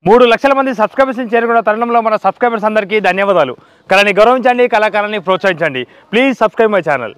3 లక్షల మంది సబ్స్క్రైబర్స్ చేరుకున్న తరుణంలో మన సబ్స్క్రైబర్స్ అందరికీ ధన్యవాదాలు. కళని గౌరవించండి, కళాకారాన్ని ప్రోత్సహించండి. Please subscribe my channel.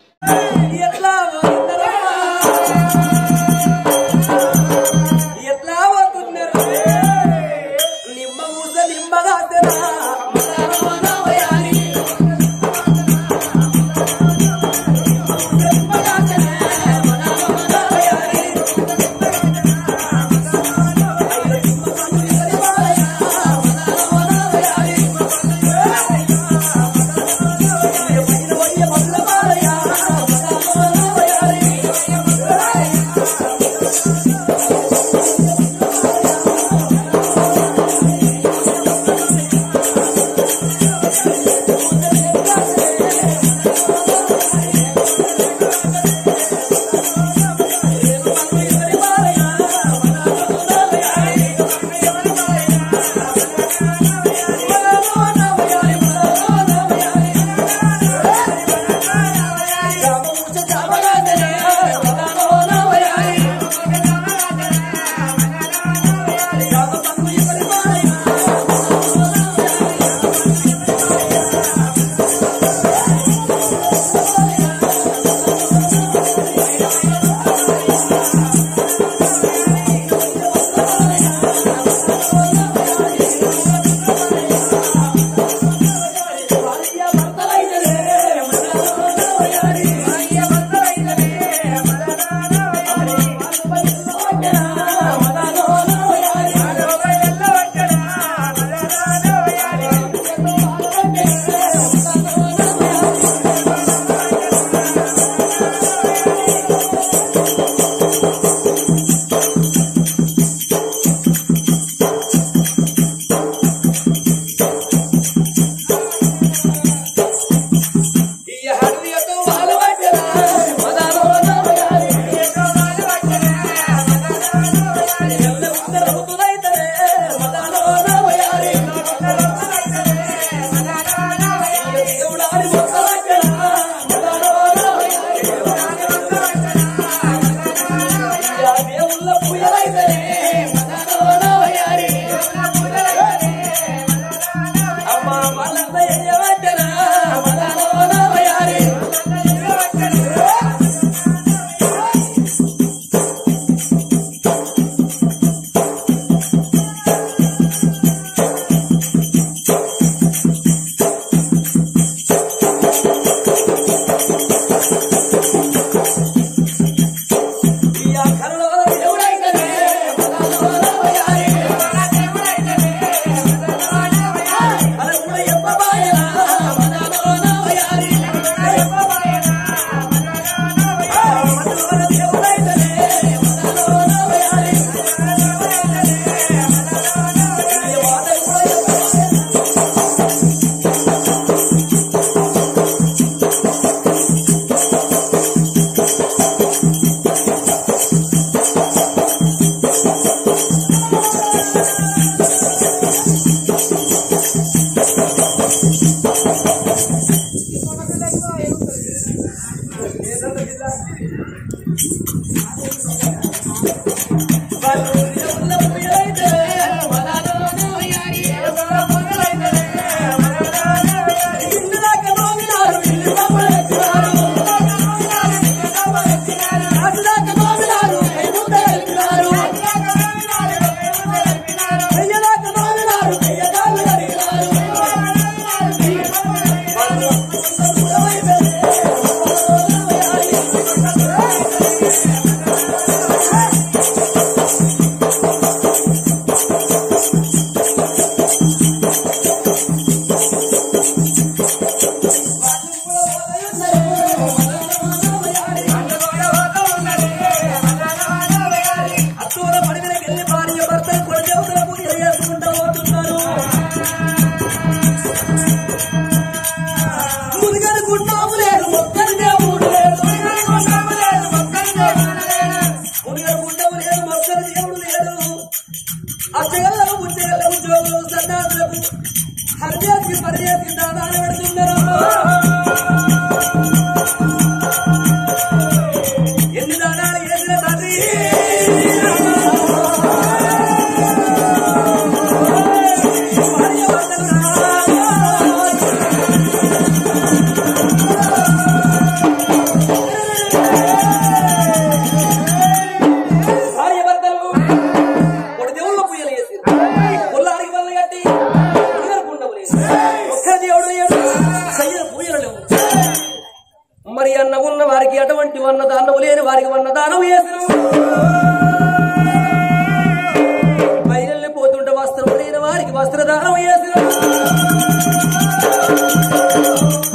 వారికి వస్త్రదానం చేసిన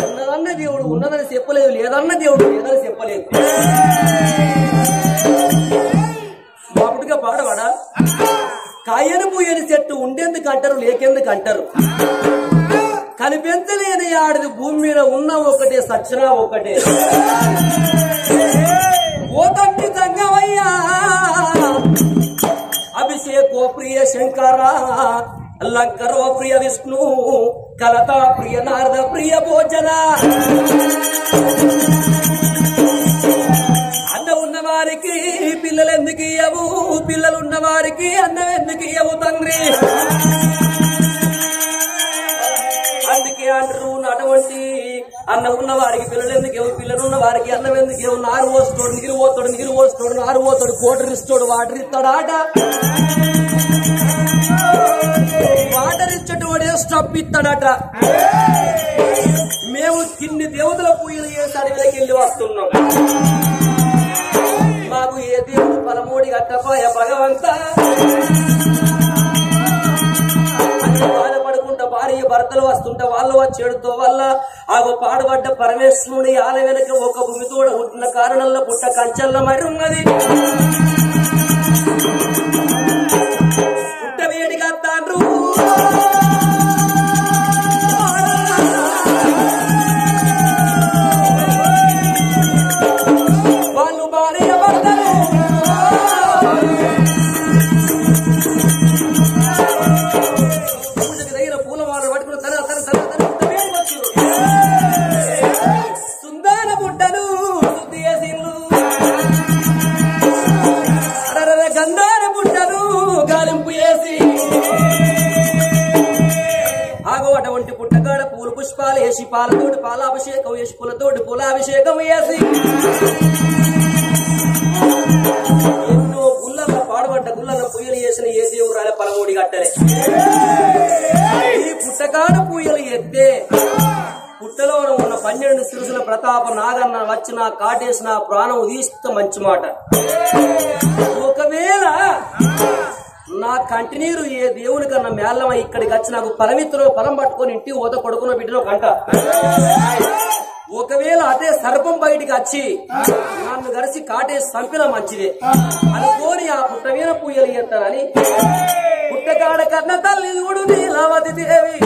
ఉన్నదన్న దేవుడు ఉన్నదని చెప్పలేదు, లేదన్న దేవుడు లేదని చెప్పలేదు. మాపుడుగా పాడవాడా కాయను పూయని చెట్టు ఉండేందుకు అంటారు, లేకెందుకు అంటారు. కనిపించలేని ఆడిది భూమి మీద ఉన్న ఒకటే, సచ్చినా ఒకటే. ఓ తండ్రి సంగమయ్యా అభిషేకో ప్రియ శంకర లంకరో ప్రియ విష్ణు కలతా ప్రియ నారద ప్రియ భోజన. అన్న ఉన్న వారికి పిల్లలు ఎందుకు ఇయ్యవు, పిల్లలున్న వారికి అన్నం ఎందుకు ఇయ్యవు తండ్రి. అందుకే అంటారు అటువంటి అన్నం ఉన్న వారికి పిల్లలు ఎందుకు ఇవ్వు, పిల్లలున్న వారికి అన్నం ఎందుకు ఇవ్వు. నారు పోస్తాడు, నీరు పోతాడు, నీరు పోస్తాడు, నారు పోతాడు, కోటర్ ఇస్తాడు, వాటర్ ఇస్తాడు ఆట. వాటర్ ఇచ్చటోడే స్టప్ ఇస్తాడట. మేము కిన్ని దేవతల పూజలు చేసి అడవిలోకి వెళ్ళి వస్తున్నాం. మాకు ఏ దేవుడు పరమోడి కట్టపోయ భగవంత బాధపడుకుంటా భార్య భర్తలు వస్తుంటే వాళ్ళు వచ్చేడుతో వల్ల ఆగో పాడుబడ్డ పరమేశ్వరుని ఆల వెనక ఒక భూమితోడ పుట్టిన కారణంలో పుట్ట కంచెల్లో మరి ఉన్నది. పుట్ట వేడిగా తాండ్రు వాళ్ళు భార్య భర్తలు సుందర బుట్టను శుద్ధి చేసిళ్ళు, గంధార బుట్టను గాలింపు చేసి ఆగో అటువంటి పుట్టకాడ పూలు పుష్పాలు వేసి పాలతోటి పాలాభిషేకం వేసి పూలతోటి పూలాభిషేకం వేసి ఎన్నో గుళ్ళల్లో పాడుబడ్డ గుళ్ళల్లో పూయలు చేసిన ఏ దేవుడు రాలే పరమోడి కట్టలే. ఈ పుట్టకాడ పూయలు ఎత్తే పుట్టలో ఉన్న 12 సిరుసుల ప్రతాప నాగన్న వచ్చిన కాటేసిన ప్రాణం తీస్తే మంచి మాట. ఒకవేళ నా కంటినీరు ఏ దేవుని కన్నా మేళ్ళమ ఇక్కడికి వచ్చి నాకు పరమిత్రులు పొలం పట్టుకొని ఇంటికి ఓత కొడుకున్న బిడ్డలో కంట. ఒకవేళ అదే సర్పం బయటికి వచ్చి నన్ను గడిచి కాటేసి చంపిన మంచిదే అనుకోని ఆ పుట్ట మీద పూయలు ఎత్తానని పుట్టకాడ కన్న తల్లి చూడు నీలావతి దేవి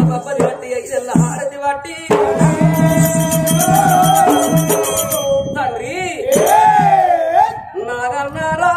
పప్పది బట్టి ఎగిరెల్ల హారతి బట్టి తండ్రి నాగన్నారా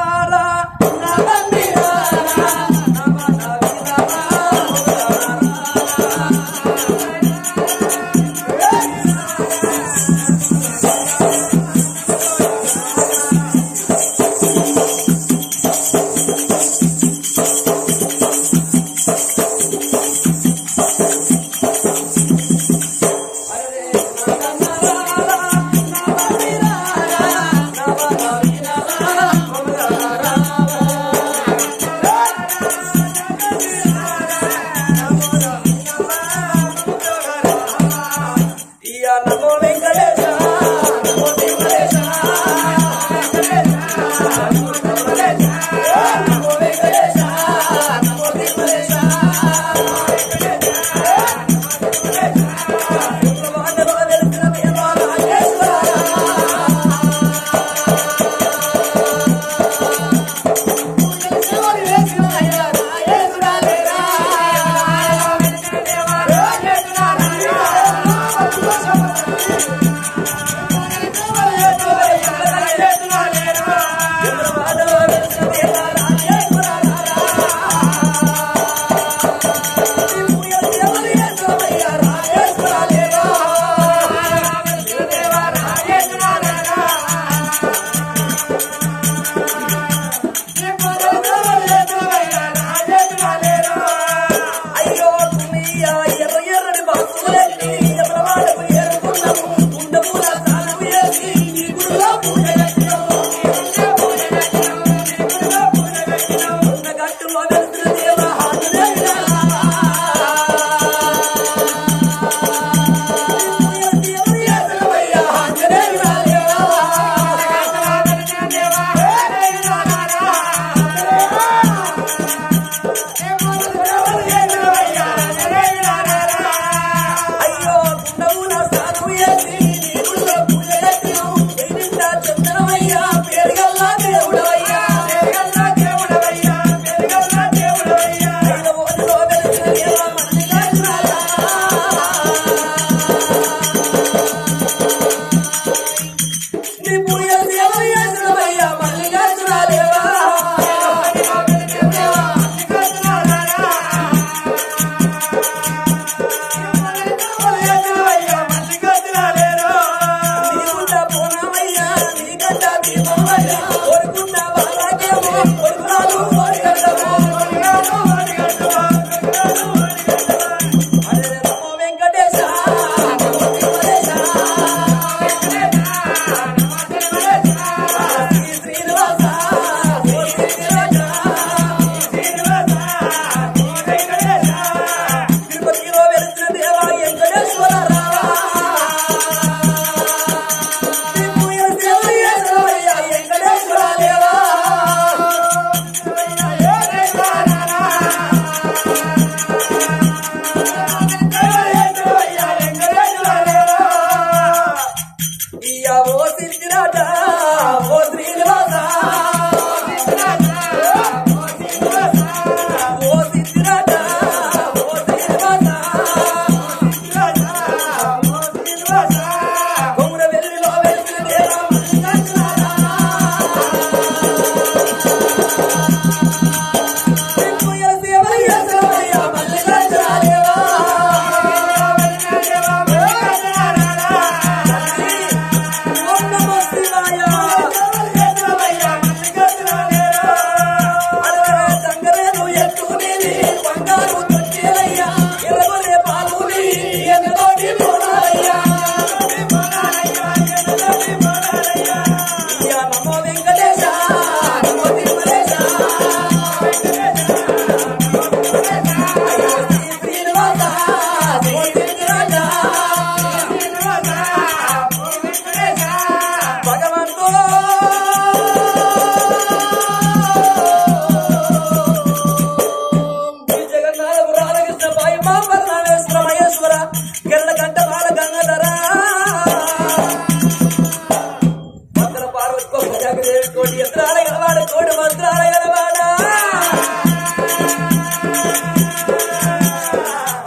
వస్త్రాల గలవాడా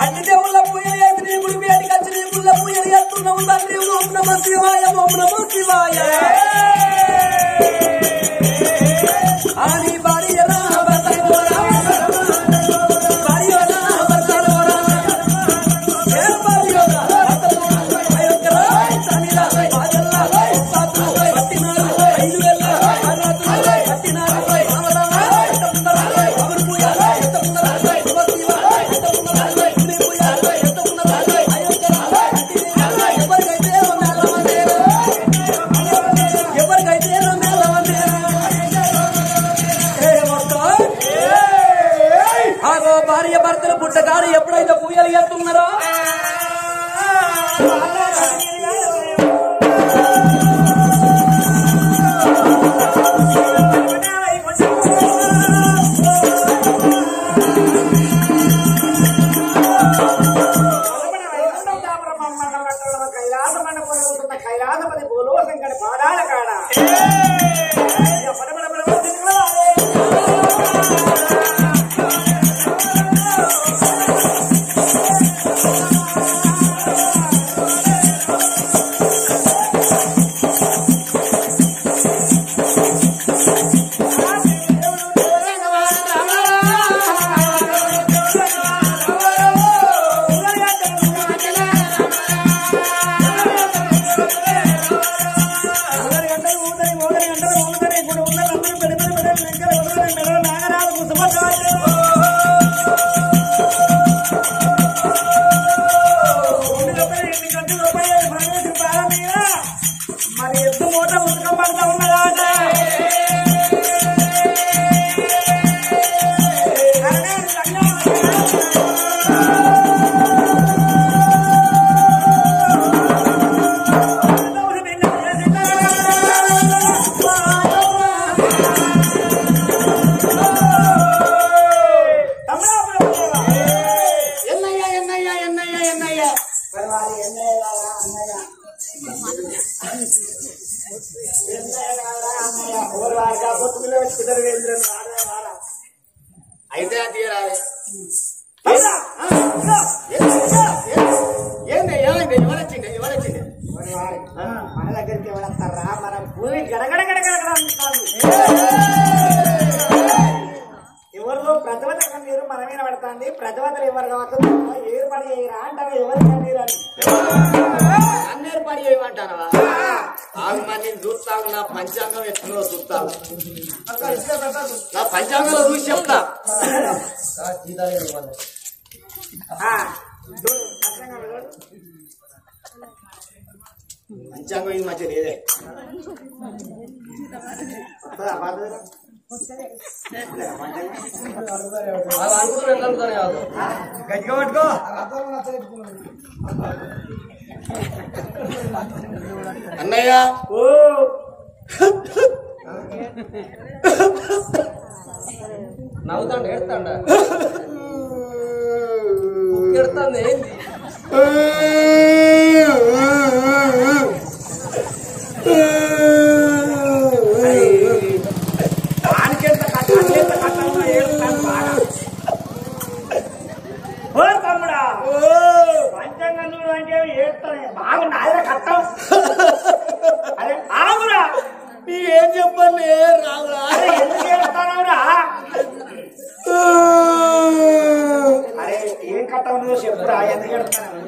అన్ని దేవుళ్ళ పూజలు చేసి నీ గుడి వేడికి వచ్చి నీ గుళ్ళ పూజలు చేస్తున్నావు తండ్రి ఓం నమః శివాయ ఓం నమః శివాయ ఆని బారి భార్య భర్తలు పుట్టగాడు ఎప్పుడైతే పూజలు చేస్తున్నారో కైలాసపతి భూలోకంకడి పాదాల కాడ మరి ఎద్దు మూట ఉతకం పడతా ఉన్నదా అయితే తీరాలి మన దగ్గరికి ఎవరస్తారా మన భూమి గడగడ ఎవరిలో ప్రతిభత కన్నీరు మన మీద పడుతుంది ప్రతిభతలు ఎవరు కావచ్చు ఏ పని చేయరా అంటారు ఎవరు కన్నీరు అని కన్నీరు పని చేయమంటారా ఆగు మందిని చూస్తావు నా పంచాంగం ఎట్లుందో చూస్తావు నా పంచాంగంలో చూసి చెప్తా పంచాంగం ఇది మంచిగా లేదే గట్టిగా పట్టుకో అన్నయ్య నవ్వుతాండ ఏడుతాండ ఎడుతాంది ఏంది దానికెంత కట్ట కట్టాలన్నా ఏడుతాను బాగా ఓ తమ్ముడా పంచాంగం చూడు అంటే ఏడుతాను బాగుంది కట్టం అరే ఆగురా నీకేం చెప్పండి రావురా ఎందుకు ఏడుతానవురా అరే ఏం కట్టవునో చెప్పురా ఎందుకు ఎడతావు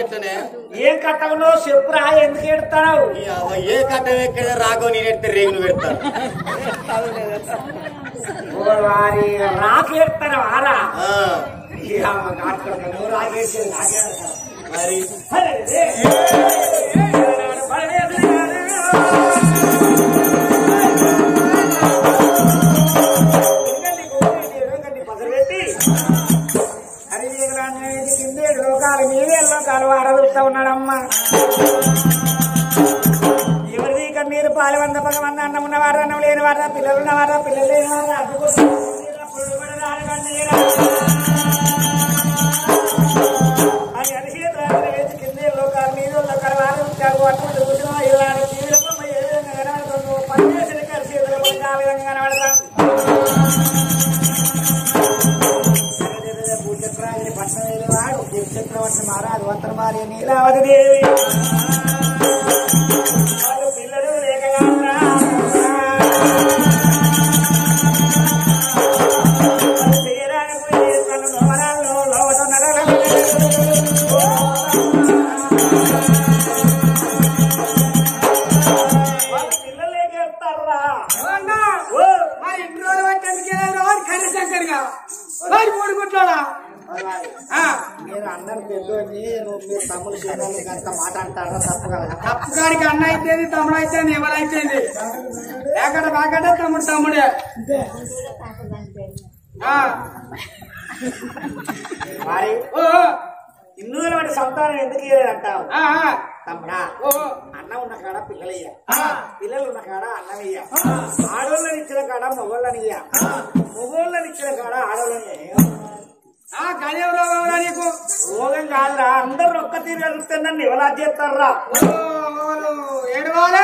ఎట్లనే ఏం కట్టవునో చెప్పురా ఎందుకు ఎడతావు ఏ కట్ట ఎక్కడ రాగో నేను ఎడితే రేగులు పెడతాను వారి రాకు ఎడతాను ఆరా రాగేసి మరి లోకాలు మీరే లోకాలు ఆడదుతా ఉన్నాడమ్మా ఎవరిది కన్నీరు పాలు వంద పగ వంద అన్నం ఉన్నవారు అన్నం లేని వారా పిల్లలు ఉన్నవారా పిల్లలు లేని వారా అది అరిచేతి కిందే లోకాలు మీరే లోకాలు ఆడదుతారు అటువంటి కూర్చున్న ఇలాంటి జీవితం ఏ విధంగా కనబడుతుందో పనిచేసిన కలిసి ఆ విధంగా కనబడతాం భూచక్రాన్ని పట్టణం వెళ్ళేవాడు చక్రవర్తి మహారాజు వంతన భార్య నీలావతి దేవి పిల్లలు లేకగా మీరు అందరు పెద్దోని మీరు తమ్ముడు చేయాలి అంత మాట అంటారా తప్పుగాడికి అన్న అయితేది తమ్ముడు అయితే ఎవరైతేది లేకట కాకట తమ్ముడు తమ్ముడే మరి ఇన్ను వాటి సంతానం ఎందుకు అంటావు తమ్ముడా అన్న ఉన్న కాడ పిల్లలయ్య పిల్లలు ఉన్న కాడ అన్నమయ్య ఆడోళ్ళని ఇచ్చిన కాడ మొగోళ్ళనియ్య మొగోళ్ళని ఇచ్చిన కాడ ఆడోళ్ళని గణేవ్ రోగం నీకు రోగం కాదురా అందరు ఒక్క తీరు వెళ్తుందని ఎవరు చేస్తారా ఏడవాలా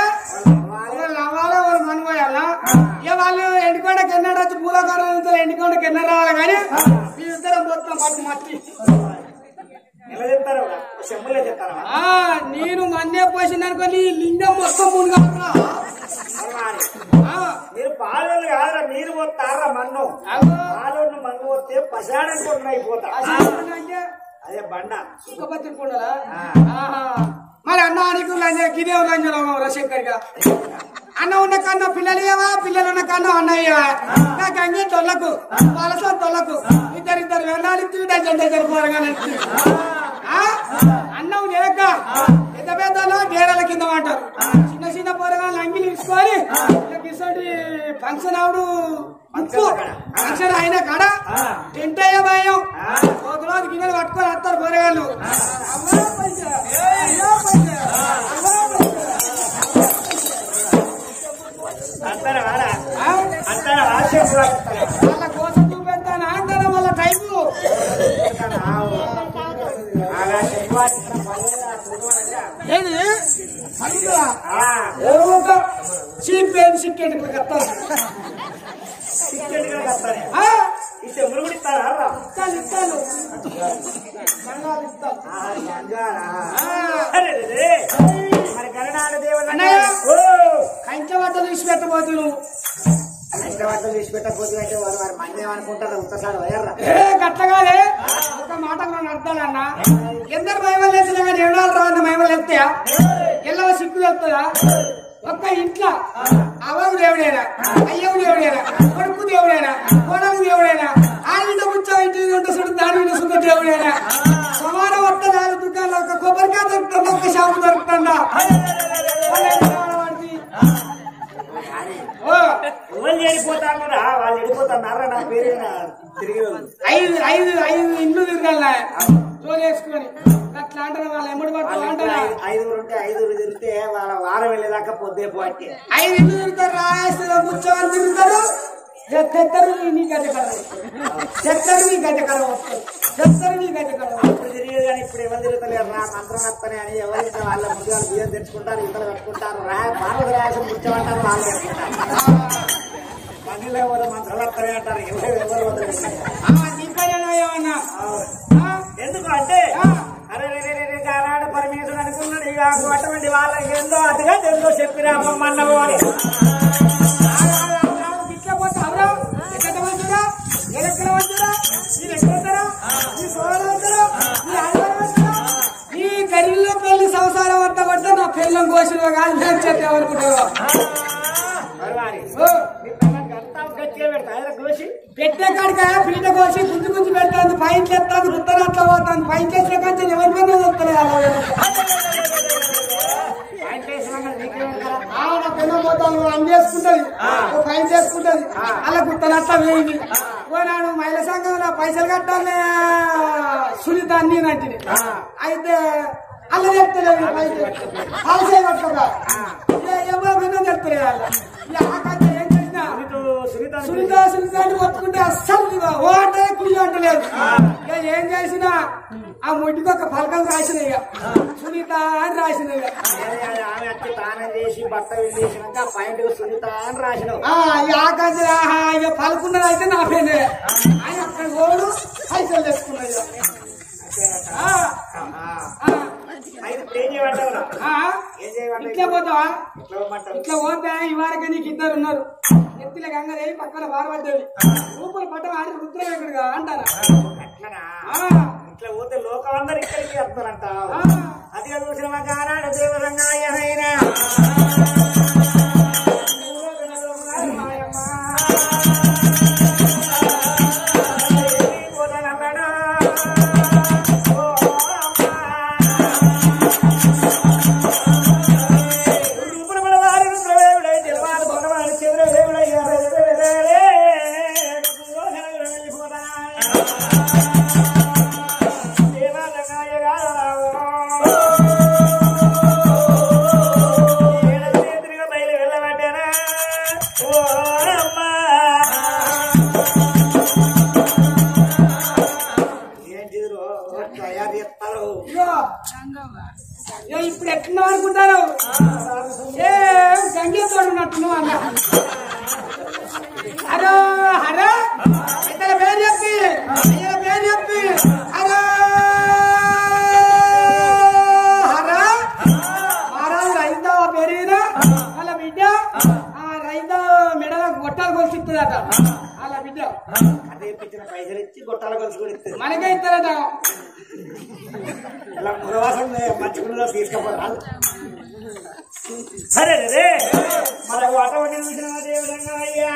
నవ్వాలా వాళ్ళు మనపోయాలా ఇక వాళ్ళు ఎండుకోండకి ఎన్నడ వచ్చి పూలకారం ఎండుకోండకి ఎన్న రావాలి కానీ ఇద్దరం పోతాం మాకు మట్టి ఎలా చెప్తారు చెప్పులే చెప్తారా నేను మన్నే పోసిందనుకో నీ లింగం మొత్తం మునుగా మీరు పాలోళ్ళు కాదురా మీరు పోతారా మన్ను పాలోళ్ళు మన్ను పోతే పసాడనుకోండి అయిపోతా అదే బండ సుఖపత్రికుండాలా మరి అన్న నీకు గిదే లంజం రశంకర్గా అన్న ఉన్న కన్నా పిల్లలేవా పిల్లలు ఉన్న కన్నా అన్నయ్యవా నాకు అంగే తొల్లకు వలస తొల్లకు ఇద్దరిద్దరు వెళ్ళాలి జరిపోరగా అన్నం లేక పెద్ద పెద్దలో డేరాల కింద అంటారు చిన్న చిన్న పోరగాళ్ళు అంగిలు ఇసుకొని ఫంక్షన్ ఆవిడు ఫంక్షన్ అయిన కాడ టెంట్ అయ్యే భయం ఒక రోజు గిన్నెలు పట్టుకొని వస్తారు పోరగాళ్ళు వాళ్ళ కోసం చూపెడతాను అంటారా వాళ్ళ టైము కంచబట్టలు తీసి పెట్టబోతు నువ్వు కంచబట్టలు తీసి పెట్టకపోతే అంటే వారు వారు మంది ఏమనుకుంటారు ఒక్కసారి వయర్రా గట్టగానే ఒక మాట మనం అర్థాలన్నా ఎందరు మహిమలు వేసినా కానీ ఎవరాలు రావన్న మహిమలు వెళ్తాయా ఎల్లవ సిగ్గు వెళ్తుందా ఒక్క ఇంట్లో అవ్వకు దేవుడేనా అయ్యవు దేవుడేనా కొడుకు దేవుడేనా కోడలు దేవుడేనా ఆడిన కూర్చో ఇంటి ఉంటే సుడు దాని మీద సుఖ దేవుడేనా సమాన వర్త 4 దుకాణాలు ఒక కొబ్బరికాయ దొరుకుతుందా ఒక షాపు దొరుకుతుందా వాళ్ళు వెళ్ళిపోతారా వాళ్ళు వెళ్ళిపోతున్నారా నా పేరు తిరిగి 5 ఇండ్లు తిరగాల జోలు వేసుకొని అట్లా అంటారు వాళ్ళు ఎమ్మడి పడతారు అంటారా 5 ఉంటే 5 తిరిగితే వాళ్ళ వారం వెళ్ళేదాకా పొద్దే పోతే 5 ఇండ్లు తిరుగుతారు రాయేస్తారు కూర్చోవాలి తిరుగుతారు చెత్తరు నీ గడ్డ కడ చెత్తరు నీ గడ్డ కడ వస్తారు చెత్తరు నీ గడ్డ కడ అప్పుడు తిరిగేది కానీ ఇప్పుడు ఎవరు తిరుగుతలేరు రా మంత్రం వస్తానే అని ఎవరైతే వాళ్ళ ముందు వాళ్ళు బియ్యం తెచ్చుకుంటారు ఇతరులు పెట్టుకుంటారు బాగా రాయాల్సిన కూర్చోమంటారు వాళ్ళు పెట్టుకుంటారు మధ్యలో ఎవరు మంత్రాలు వస్తానే అంటారు ఎవరు ఏమన్నా ఎందుకు అంటే అరే పరమేశ్వరుడు అనుకున్నాడు ఇక అటువంటి వాళ్ళకి ఏందో అదిగా ఏందో చెప్పిరా అమ్మన్నవు అని ఈ గరిలో పెళ్లి సంసారం అంతా పడ్డా నా పెళ్ళం కోసిన కాదు చెప్పేవనుకుంటారు పెట్టే కాడిక పీట కోసి గుంజు గుంజు పెడతాను పైన చెప్తాను గుత్తనట్ల పోతాను పైన చేసిన కంటే ఎవరి పైన నా పెళ్ళం పోతాను అన్ని చేసుకుంటది పైన చేసుకుంటది అలా గుత్తనట్ల వేయింది పోనాడు మహిళా సంఘంలో పైసలు కట్టాలి సునీత అన్ని నటిని అయితే అలా చెప్తలేదు పాలసీ కట్టగా ఎవరు చెప్తలేదు వాళ్ళ ఏం చేసినా సునీత సునీత అని కొట్టుకుంటే అస్సలు ఓటే పూజ అంటలేదు ఇక ఏం చేసినా ఆ ముడ్డికి ఒక పలకం రాసిన ఇక సునీత అని రాసిన ఇక ఆమె వచ్చి తానం చేసి బట్ట చేసినాక పాయింట్ సునీత అని రాసినావు ఆకాశ ఇక పలుకున్నది అయితే నా పేరే ఆయన అక్కడ ఓడు పైసలు తెచ్చుకున్నాయి ఇట్లా పోతావా ఇట్లా పోతే ఇవాళకి నీకు ఇద్దరు ఉన్నారు ఎత్తిల గంగదేవి పక్కన పార్వదేవి రూపుల పట్టం ఆడి రుద్రం ఎక్కడిగా అంటారా ఇట్లా పోతే లోకం అందరు ఇక్కడికి వస్తారంట అదిగా చూసిన గానాడు దేవరంగాయనైనా ఇప్పుడు ఎట్లా అనుకుంటారు ఏ గంగేతో ఉన్నట్టు అన్న హరో హరో ఇతర పేరు చెప్పి అయ్యల పేరు చెప్పి హరో హరో మహారాజు రైతావ పేరు వాళ్ళ బిడ్డ ఆ రైతా మెడల గొట్టాలు కొలిసిస్తుందట వాళ్ళ బిడ్డ అదే ఇచ్చిన పైసలు ఇచ్చి గొట్టాల కొలుసు కూడా ఇస్తుంది మనకే ఇస్తారట ఇలా మురవాసం మంచుకున్నలో తీసుకపోతారు సరే మన వాటవన్నీ చూసిన దేవుడంగా అయ్యా